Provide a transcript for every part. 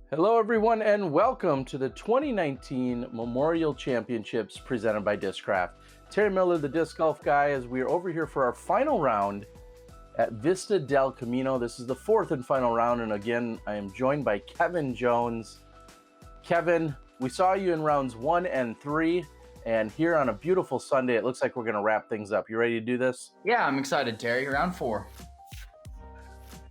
Hello, everyone, and welcome to the 2019 Memorial Championships presented by Discraft. Terry Miller, the disc golf guy, as we are over here for our final round at Vista del Camino. This is the fourth and final round, and again, I am joined by Kevin Jones. Kevin, we saw you in rounds 1 and 3, and here on a beautiful Sunday, it looks like we're going to wrap things up. You ready to do this? Yeah, I'm excited, Terry. Round 4.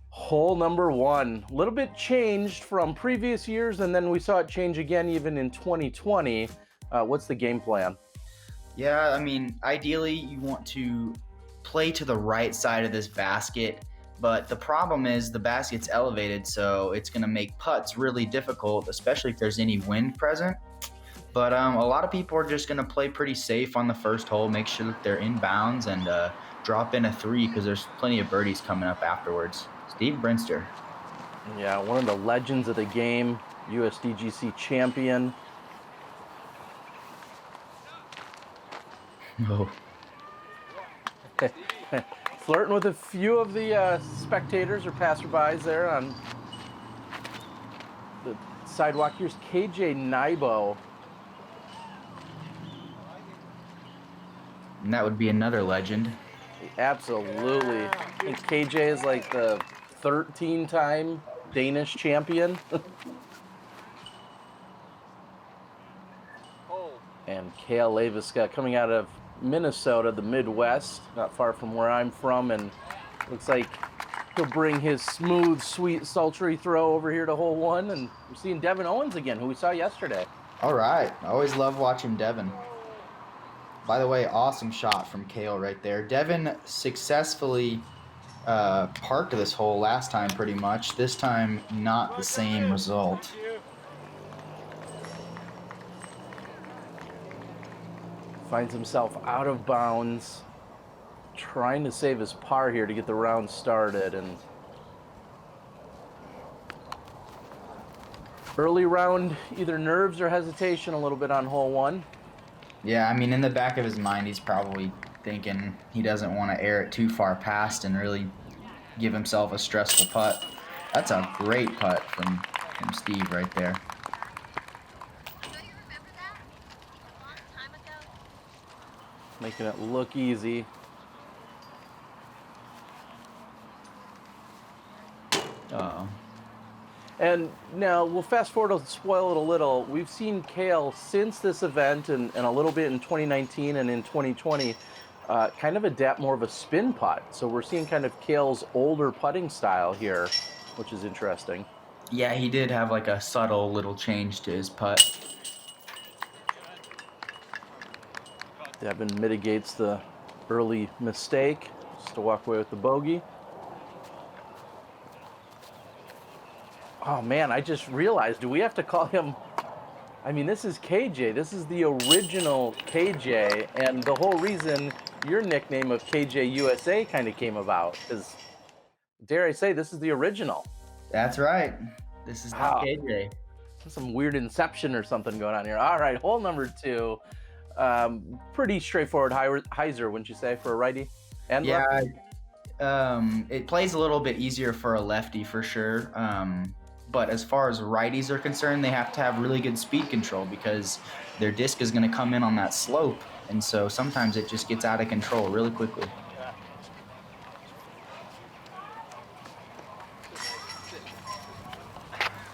Hole number 1, a little bit changed from previous years, and then we saw it change again even in 2020. What's the game plan? Yeah, I mean, ideally you want to play to the right side of this basket, but the problem is the basket's elevated, so it's going to make putts really difficult, especially if there's any wind present. But a lot of people are just going to play pretty safe on the first hole, make sure that they're in bounds, and drop in a 3 because there's plenty of birdies coming up afterwards. Steve Brinster. Yeah, one of the legends of the game, USDGC champion. Oh. Flirting with a few of the spectators or passerbys there on the sidewalk. Here's KJ Nybo. And that would be another legend. Absolutely. I think KJ is like the 13-time Danish champion. And Cale Leiviska coming out of Minnesota, the Midwest, not far from where I'm from, and looks like he'll bring his smooth, sweet, sultry throw over here to hole 1. And we're seeing Devan Owens again, who we saw yesterday. All right. I always love watching Devan. By the way, awesome shot from Cale right there. Devan successfully parked this hole last time pretty much. This time, not the same result. Finds himself out of bounds, trying to save his par here to get the round started. And early round, either nerves or hesitation a little bit on hole 1. Yeah, I mean, in the back of his mind, he's probably thinking he doesn't want to air it too far past and really give himself a stressful putt. That's a great putt from Steve right there. Making it look easy. Uh-oh. And now we'll fast forward to spoil it a little. We've seen Cale since this event and a little bit in 2019 and in 2020 kind of adapt more of a spin putt. So we're seeing kind of Cale's older putting style here, which is interesting. Yeah, he did have like a subtle little change to his putt. Devan mitigates the early mistake just to walk away with the bogey. Oh man, I just realized, do we have to call him? I mean, this is KJ. This is the original KJ, and the whole reason your nickname of KJ USA kind of came about is, dare I say, this is the original. That's right. This is Wow. KJ. Some weird inception or something going on here. All right, hole number 2. Pretty straightforward hyzer, wouldn't you say, for a righty and lefty? It plays a little bit easier for a lefty for sure. But as far as righties are concerned, they have to have really good speed control because their disc is going to come in on that slope. And so sometimes it just gets out of control really quickly.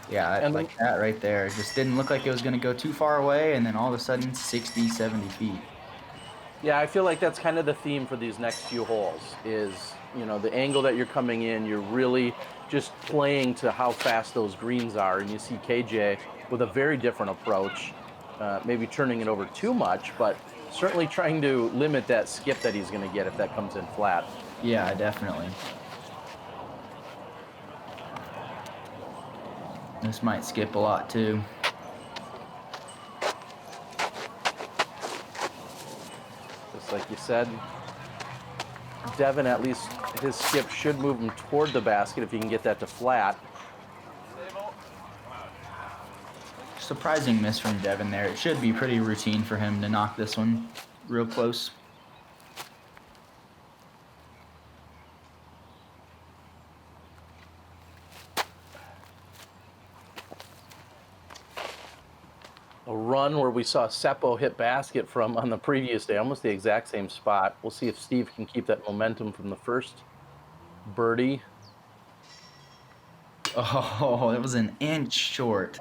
Yeah, like that right there. It just didn't look like it was going to go too far away, and then all of a sudden 60, 70 feet. Yeah, I feel like that's kind of the theme for these next few holes is, you know, the angle that you're coming in, you're really just playing to how fast those greens are. And you see KJ with a very different approach, maybe turning it over too much, but certainly trying to limit that skip that he's going to get if that comes in flat. Yeah, definitely. This might skip a lot too. Just like you said, Devan, at least his skip should move him toward the basket if he can get that to flat. Surprising miss from Devan there. It should be pretty routine for him to knock this one real close. A run where we saw Seppo hit basket from on the previous day, almost the exact same spot. We'll see if Steve can keep that momentum from the first birdie. Oh, it was an inch short.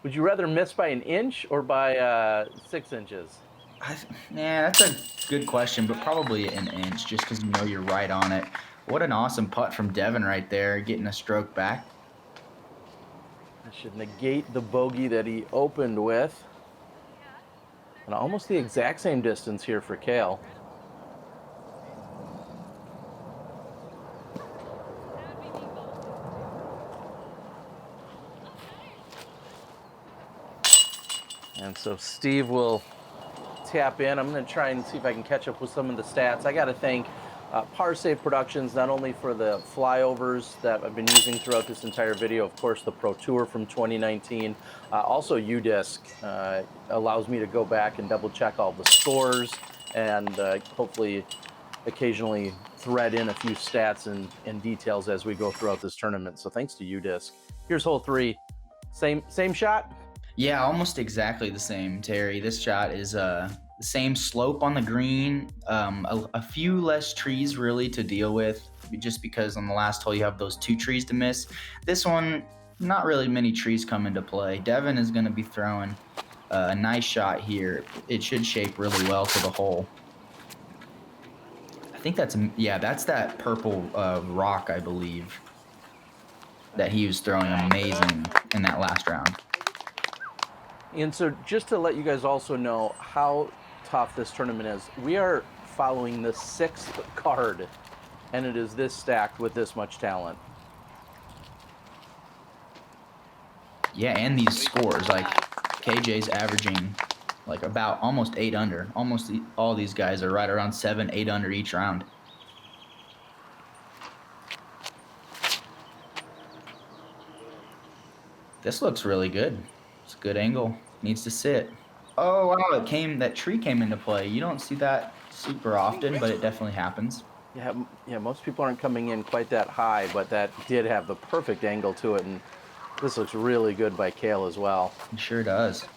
Would you rather miss by an inch or by 6 inches? Yeah, that's a good question, but probably an inch just because you know you're right on it. What an awesome putt from Devan right there, getting a stroke back. That should negate the bogey that he opened with. And almost the exact same distance here for Cale. And so Steve will tap in. I'm going to try and see if I can catch up with some of the stats. I got to thank ParSave Productions, not only for the flyovers that I've been using throughout this entire video, of course, the Pro Tour from 2019, also UDisc allows me to go back and double check all the scores and hopefully occasionally thread in a few stats and details as we go throughout this tournament. So thanks to UDisc. Here's hole 3. Same shot? Yeah, almost exactly the same, Terry. This shot is the same slope on the green, a few less trees really to deal with, just because on the last hole you have those 2 trees to miss. This one, not really many trees come into play. Devan is going to be throwing a nice shot here. It should shape really well to the hole. I think that's that purple rock, I believe, that he was throwing amazing in that last round. And so just to let you guys also know how tough this tournament is, we are following the 6th card, and it is this stacked with this much talent. Yeah, and these scores, like KJ's averaging like about almost 8 under. Almost all these guys are right around 7, 8 under each round. This looks really good. It's a good angle. Needs to sit. Oh wow, that tree came into play. You don't see that super often, but it definitely happens. Yeah, most people aren't coming in quite that high, but that did have the perfect angle to it, and this looks really good by Cale as well. It sure does.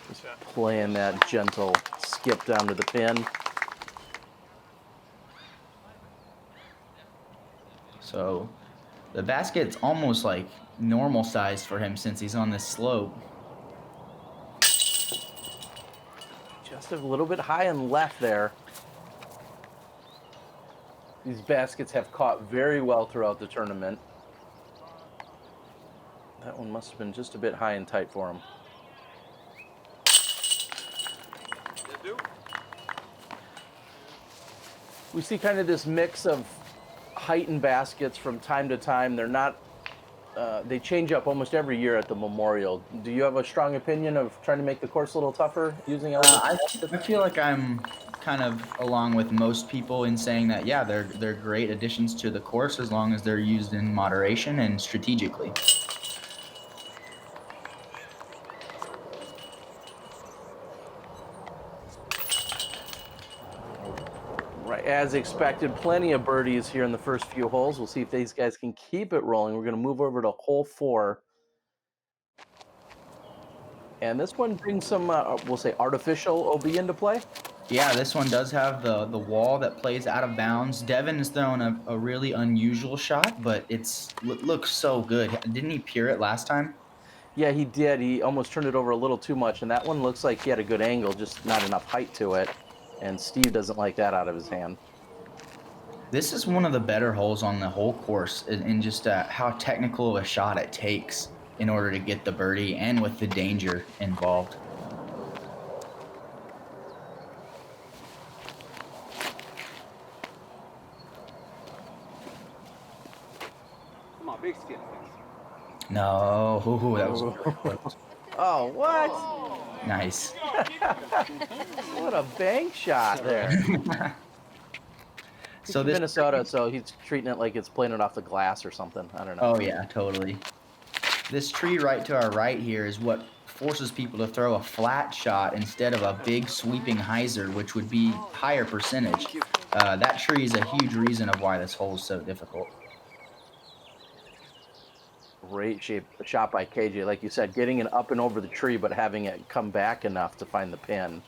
Just playing that gentle skip down to the pin. So the basket's almost like normal size for him since he's on this slope. Just a little bit high and left there. These baskets have caught very well throughout the tournament. That one must have been just a bit high and tight for him. We see kind of this mix of height and baskets from time to time. They're not, they change up almost every year at the Memorial. Do you have a strong opinion of trying to make the course a little tougher using elements? I feel like I'm kind of along with most people in saying that, yeah, they're great additions to the course as long as they're used in moderation and strategically. Right, as expected, plenty of birdies here in the first few holes. We'll see if these guys can keep it rolling. We're going to move over to hole 4. And this one brings some, we'll say, artificial OB into play. Yeah, this one does have the wall that plays out of bounds. Devan is throwing a really unusual shot, but looks so good. Didn't he pure it last time? Yeah, he did. He almost turned it over a little too much, and that one looks like he had a good angle, just not enough height to it. And Steve doesn't like that out of his hand. This is one of the better holes on the whole course in just how technical of a shot it takes in order to get the birdie and with the danger involved. Come on, big skip. No, that was close. Oh, what? Nice. What a bank shot there. So this Minnesota, so he's treating it like it's playing it off the glass or something. I don't know. Oh yeah, totally. This tree right to our right here is what forces people to throw a flat shot instead of a big sweeping hyzer, which would be higher percentage. That tree is a huge reason of why this hole is so difficult. Great shot by KJ. Like you said, getting it up and over the tree, but having it come back enough to find the pin.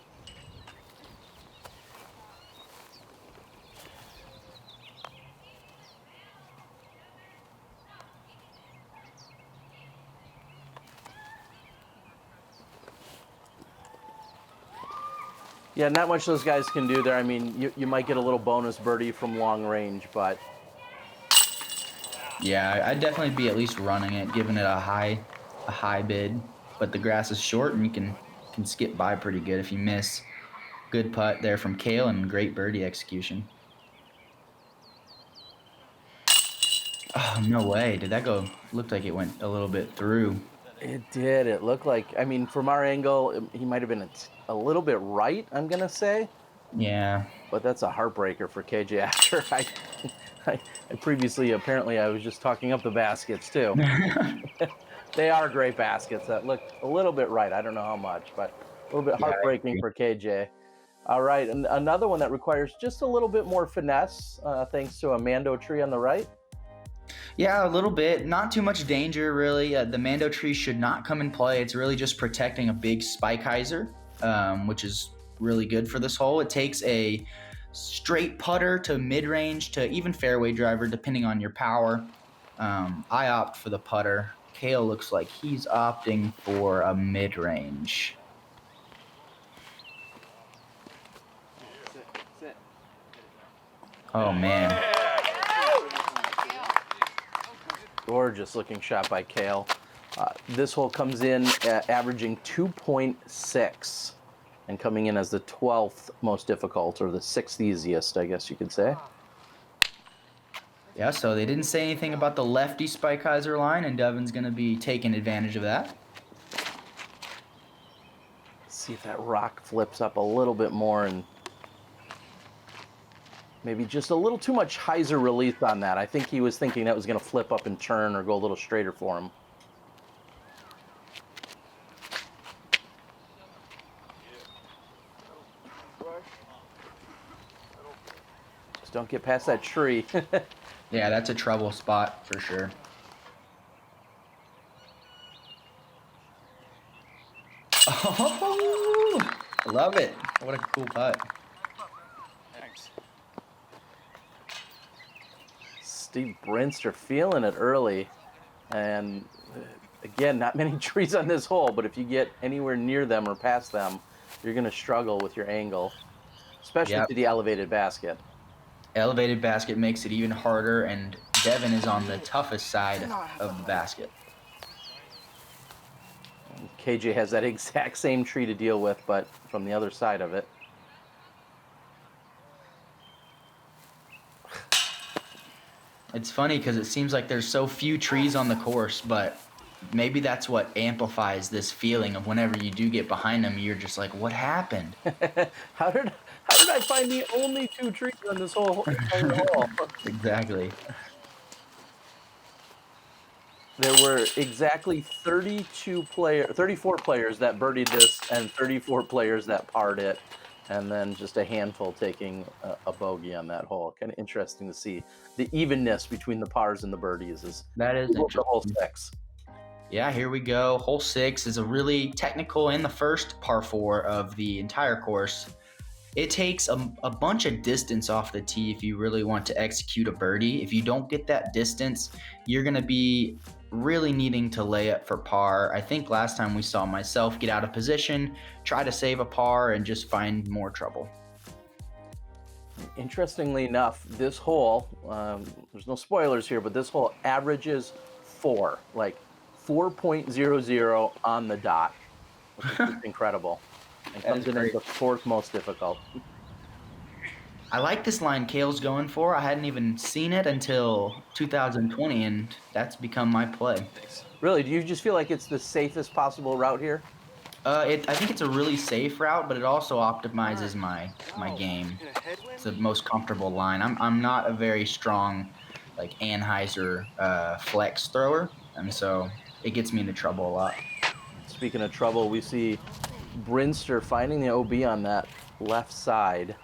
Yeah, not much those guys can do there. I mean, you might get a little bonus birdie from long range, but... Yeah, I'd definitely be at least running it, giving it a high bid. But the grass is short, and you can skip by pretty good if you miss. Good putt there from Cale and great birdie execution. Oh, no way. Did that go? Looked like it went a little bit through. It did. It looked like, I mean, from our angle, he might have been a little bit right, I'm going to say. Yeah. But that's a heartbreaker for KJ after I previously, apparently, I was just talking up the baskets, too. They are great baskets that look a little bit right. I don't know how much, but a little bit heartbreaking for KJ. All right, and another one that requires just a little bit more finesse, thanks to a Mando tree on the right. Yeah, a little bit. Not too much danger, really. The Mando tree should not come in play. It's really just protecting a big spike hyzer, which is really good for this hole. It takes a straight putter to mid-range to even fairway driver, depending on your power. I opt for the putter. Cale looks like he's opting for a mid-range. Oh, man. Gorgeous looking shot by Cale. This hole comes in averaging 2.6 and coming in as the 12th most difficult, or the 6th easiest, I guess you could say. Yeah, so they didn't say anything about the lefty spike hyzer line, and Devan's going to be taking advantage of that. Let's see if that rock flips up a little bit more and maybe just a little too much hyzer release on that. I think he was thinking that was going to flip up and turn or go a little straighter for him. Just don't get past that tree. Yeah, that's a trouble spot for sure. Oh, I love it. What a cool putt. Thanks. Steve Brinster feeling it early. And again, not many trees on this hole, but if you get anywhere near them or past them, you're going to struggle with your angle, especially to the elevated basket. Elevated basket makes it even harder, and Devan is on the toughest side of the basket. KJ has that exact same tree to deal with, but from the other side of it. It's funny because it seems like there's so few trees on the course, but maybe that's what amplifies this feeling of whenever you do get behind them, you're just like, what happened? How did I find the only 2 trees on this whole entire hole? Exactly. There were exactly 34 players that birdied this and 34 players that parred it, and then just a handful taking a bogey on that hole. Kind of interesting to see the evenness between the pars and the birdies. That is the hole 6. Yeah, here we go. Hole 6 is a really technical and the first par 4 of the entire course. It takes a bunch of distance off the tee if you really want to execute a birdie. If you don't get that distance, you're going to be really needing to lay up for par. I think last time we saw myself get out of position, try to save a par, and just find more trouble. Interestingly enough, this hole, there's no spoilers here, but this hole averages 4, like 4.00 on the dot, which is incredible. And comes in as the 4th most difficult. I like this line Cale's going for. I hadn't even seen it until 2020, and that's become my play. Really? Do you just feel like it's the safest possible route here? I think it's a really safe route, but it also optimizes my game. It's the most comfortable line. I'm not a very strong, like, Anheuser flex thrower, and so it gets me into trouble a lot. Speaking of trouble, we see Brinster finding the OB on that left side.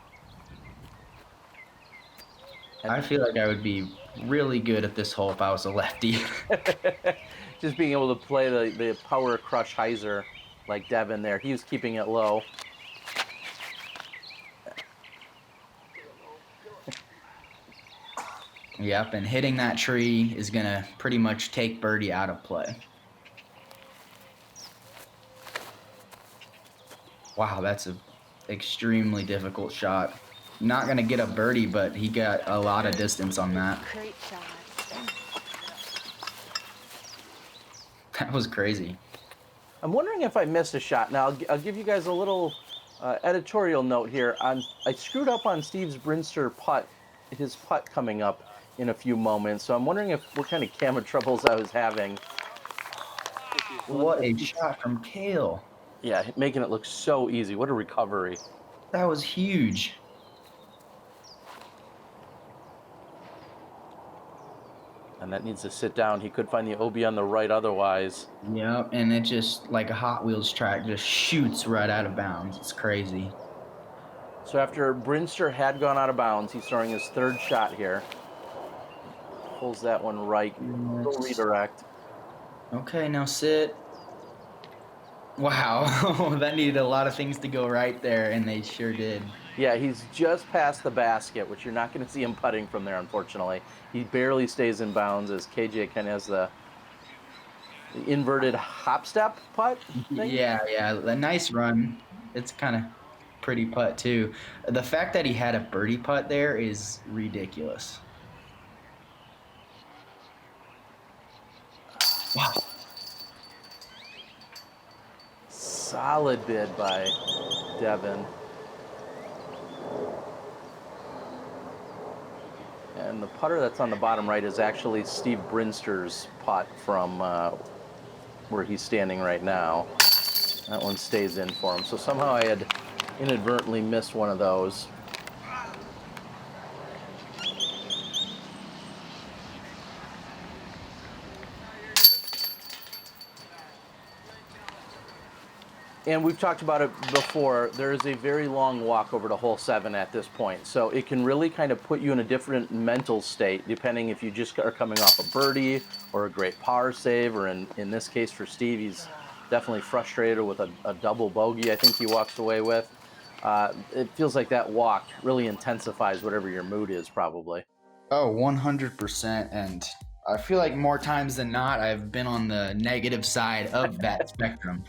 I feel like I would be really good at this hole if I was a lefty. Just being able to play the power crush hyzer like Devan there. He was keeping it low. Yep, and hitting that tree is going to pretty much take birdie out of play. Wow, that's an extremely difficult shot. Not going to get a birdie, but he got a lot of distance on that. Great shot. That was crazy. I'm wondering if I missed a shot. Now, I'll give you guys a little editorial note here. I screwed up on Steve's Brinster putt, his putt coming up in a few moments. So I'm wondering what kind of camera troubles I was having. What a shot from Cale. Yeah, making it look so easy. What a recovery. That was huge. And that needs to sit down. He could find the OB on the right otherwise. Yep, and it just, like a Hot Wheels track, just shoots right out of bounds. It's crazy. So after Brinster had gone out of bounds, he's throwing his third shot here. Pulls that one right. Little redirect. Okay, now sit. Wow, that needed a lot of things to go right there, and they sure did. Yeah, he's just past the basket, which you're not going to see him putting from there, unfortunately. He barely stays in bounds as KJ kind of has the inverted hop step putt thing. Yeah, a nice run. It's kind of pretty putt, too. The fact that he had a birdie putt there is ridiculous. Wow. Solid bid by Devan. And the putter that's on the bottom right is actually Steve Brinster's putt from where he's standing right now. That one stays in for him. So somehow I had inadvertently missed one of those. And we've talked about it before. There is a very long walk over to hole 7 at this point. So it can really kind of put you in a different mental state, depending if you just are coming off a birdie or a great par save, or in this case for Steve, he's definitely frustrated with a double bogey I think he walks away with. It feels like that walk really intensifies whatever your mood is, probably. Oh, 100%. And I feel like more times than not, I've been on the negative side of that spectrum.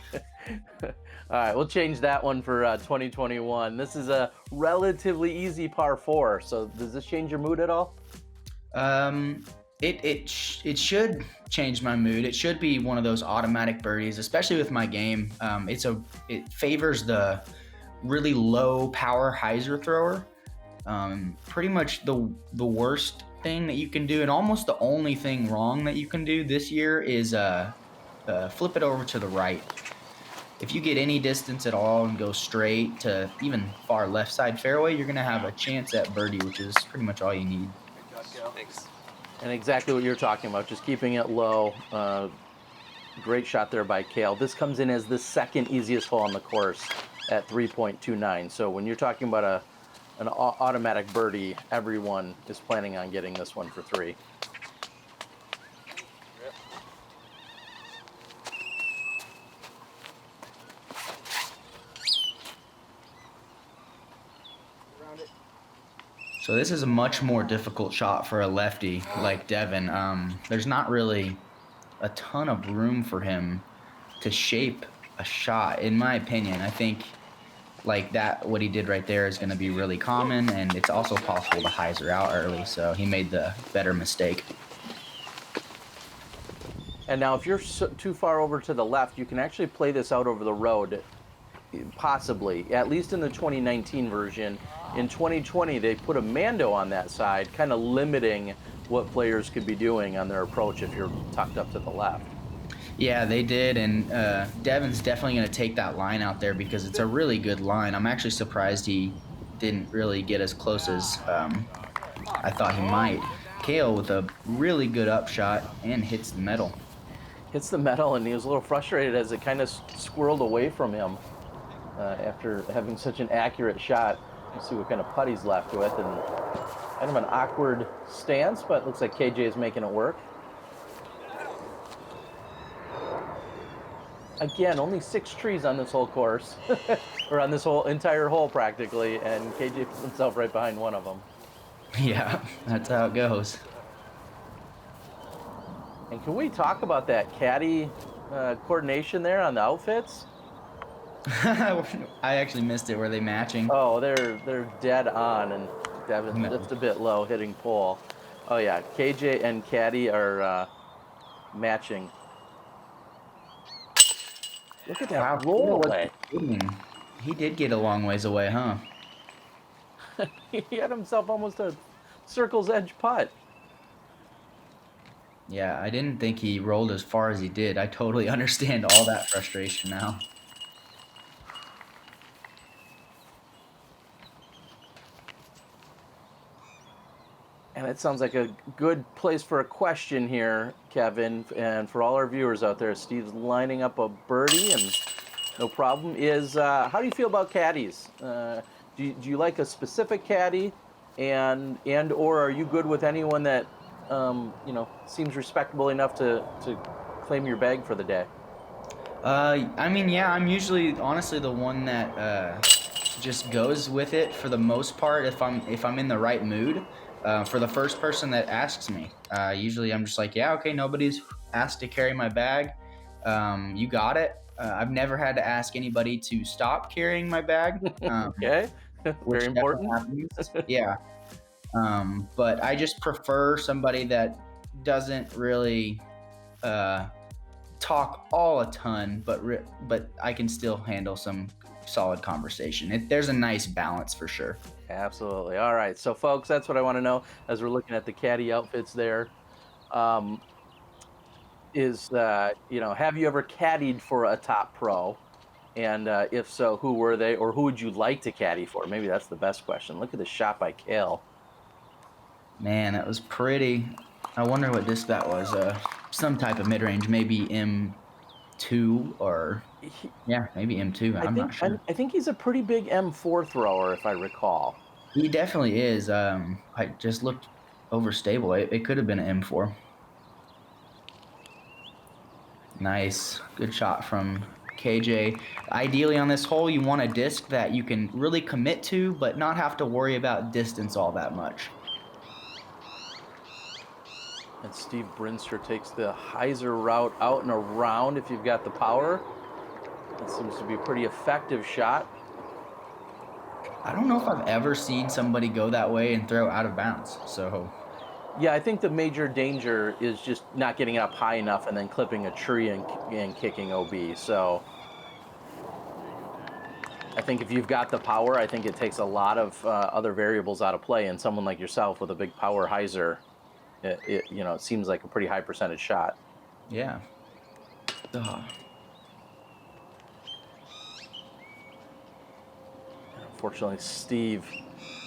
All right, we'll change that one for 2021. This is a relatively easy par 4. So does this change your mood at all? It should change my mood. It should be one of those automatic birdies, especially with my game. It favors the really low power hyzer thrower. Pretty much the worst thing that you can do, and almost the only thing wrong that you can do this year, is flip it over to the right. If you get any distance at all and go straight to even far left side fairway, you're going to have a chance at birdie, which is pretty much all you need. Thanks. And exactly what you're talking about, just keeping it low. Great shot there by Cale. This comes in as the second easiest hole on the course at 3.29. So when you're talking about an automatic birdie, everyone is planning on getting this one for 3. So this is a much more difficult shot for a lefty like Devan. There's not really a ton of room for him to shape a shot, in my opinion. I think like that, what he did right there is going to be really common, and it's also possible to hyzer out early, so he made the better mistake. And now if you're too far over to the left, you can actually play this out over the road, possibly, at least in the 2019 version. In 2020, they put a Mando on that side, kind of limiting what players could be doing on their approach if you're tucked up to the left. Yeah, they did, and Devan's definitely going to take that line out there because it's a really good line. I'm actually surprised he didn't really get as close as I thought he might. Cale with a really good upshot and hits the metal. Hits the metal, and he was a little frustrated as it kind of squirreled away from him after having such an accurate shot. Let's see what kind of putt he's left with, and Kind of an awkward stance, but looks like KJ is making it work. Again, only 6 trees on this whole course, or on this whole entire hole practically, and KJ puts himself right behind one of them. Yeah, that's how it goes. And can we talk about that caddy coordination there on the outfits? I actually missed it. Were they matching? Oh, they're dead on, and Devan No. just a bit low hitting pole. Oh yeah, KJ and Caddy are matching. Look at that Wow, roll away. he did get a long ways away, huh? He had himself almost a circle's edge putt. Yeah, I didn't think he rolled as far as he did. I totally understand all that frustration now. And it sounds like a good place for a question here, Kevin, and for all our viewers out there. Steve's lining up a birdie, and no problem. Is how do you feel about caddies? Do you like a specific caddy, and or are you good with anyone that seems respectable enough to claim your bag for the day? I mean, yeah, I'm usually honestly the one that just goes with it for the most part if I'm in the right mood. For the first person that asks me, usually I'm just like, yeah, okay, nobody's asked to carry my bag. You got it. I've never had to ask anybody to stop carrying my bag. Okay, very important. Yeah. But I just prefer somebody that doesn't really talk all a ton, but I can still handle some solid conversation. There's a nice balance for sure. Absolutely. All right. So, folks, that's what I want to know as we're looking at the caddy outfits there. Have you ever caddied for a top pro? And if so, who were they, or who would you like to caddy for? Maybe that's the best question. Look at the shot by Cale. Man, that was pretty. I wonder what disc that was. Some type of mid-range, maybe M2 or maybe M2. I'm not sure. I think he's a pretty big M4 thrower, if I recall. He definitely is. I just looked overstable. It could have been an M4. Nice, good shot from KJ. Ideally on this hole, you want a disc that you can really commit to, but not have to worry about distance all that much. And Steve Brinster takes the hyzer route out and around if you've got the power. It seems to be a pretty effective shot. I don't know if I've ever seen somebody go that way and throw out of bounds. So, yeah, I think the major danger is just not getting up high enough and then clipping a tree and kicking OB. So I think if you've got the power, I think it takes a lot of other variables out of play. And someone like yourself with a big power hyzer, it seems like a pretty high percentage shot. Yeah. Unfortunately, Steve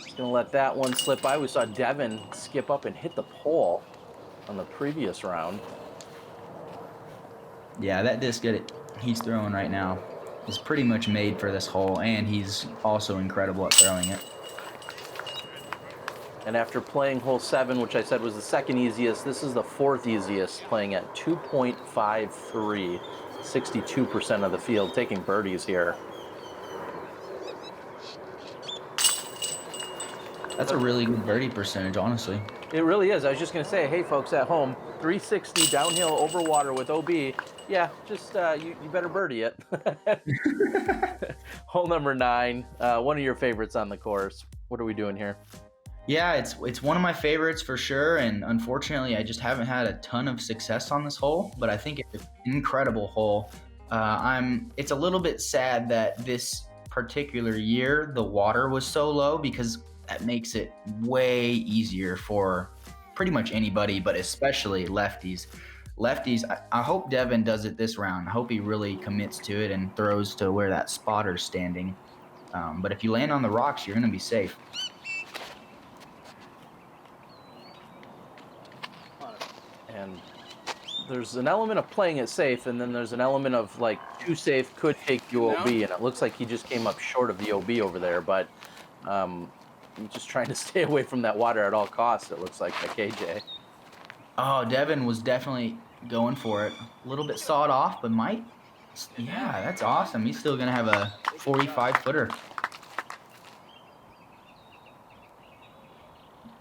is going to let that one slip by. We saw Devan skip up and hit the pole on the previous round. Yeah, that disc that he's throwing right now is pretty much made for this hole, and he's also incredible at throwing it. And after playing hole 7, which I said was the second easiest, this is the 4th easiest, playing at 2.53, 62% of the field, taking birdies here. That's a really good birdie percentage, honestly. It really is. I was just going to say, hey, folks at home, 360 downhill over water with OB. Yeah, just you better birdie it. Hole number 9, one of your favorites on the course. What are we doing here? Yeah, it's one of my favorites for sure, and unfortunately, I just haven't had a ton of success on this hole, but I think it's an incredible hole. It's a little bit sad that this particular year the water was so low, because that makes it way easier for pretty much anybody, but especially lefties. I hope Devan does it this round. I hope he really commits to it and throws to where that spotter's standing. But if you land on the rocks, you're going to be safe. And there's an element of playing it safe, and then there's an element of like too safe could take you OB, and it looks like he just came up short of the OB over there. But just trying to stay away from that water at all costs, it looks like, by KJ. Oh, Devan was definitely going for it. A little bit sawed off, but might. Yeah, that's awesome. He's still going to have a 45-footer.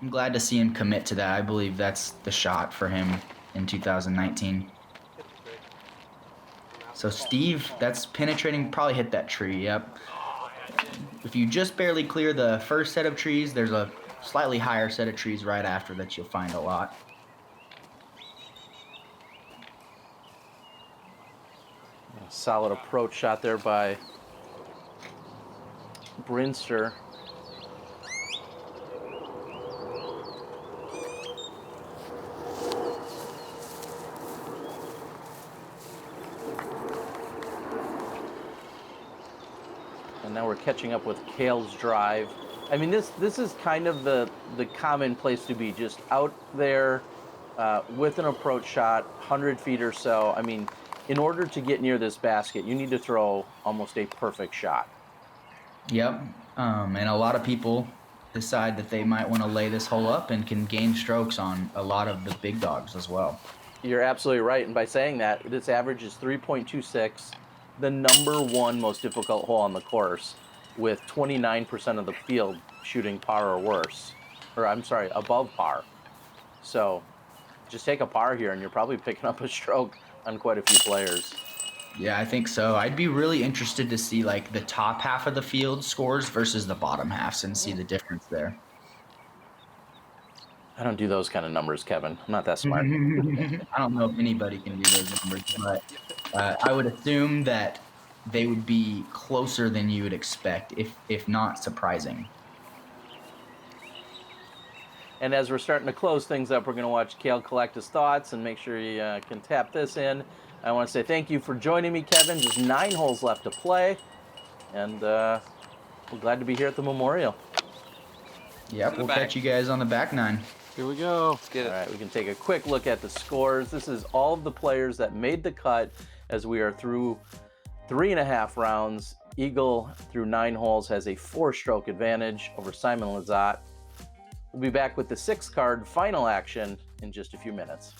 I'm glad to see him commit to that. I believe that's the shot for him in 2019. So Steve, that's penetrating, probably hit that tree, yep. If you just barely clear the first set of trees, there's a slightly higher set of trees right after that you'll find a lot. A solid approach shot there by Brinster. And now we're catching up with Cale's drive. I mean, this is kind of the common place to be, just out there with an approach shot, 100 feet or so. I mean, in order to get near this basket, you need to throw almost a perfect shot. Yep, and a lot of people decide that they might want to lay this hole up and can gain strokes on a lot of the big dogs as well. You're absolutely right, and by saying that, this average is 3.26, the number one most difficult hole on the course, with 29% of the field shooting par or worse, or I'm sorry, above par. So just take a par here and you're probably picking up a stroke on quite a few players. Yeah, I think so. I'd be really interested to see like the top half of the field scores versus the bottom halves and see the difference there. I don't do those kind of numbers, Kevin. I'm not that smart. I don't know if anybody can do those numbers, but I would assume that they would be closer than you would expect, if not surprising. And as we're starting to close things up, we're going to watch Cale collect his thoughts and make sure you can tap this in. I want to say thank you for joining me, Kevin. Just 9 holes left to play, and we're glad to be here at the Memorial. Yep, we'll catch you guys on the back 9. Here we go. Let's get it. All right, we can take a quick look at the scores. This is all of the players that made the cut as we are through 3.5 rounds. Eagle, through 9 holes, has a 4-stroke advantage over Simon Lizotte. We'll be back with the 6-card final action in just a few minutes.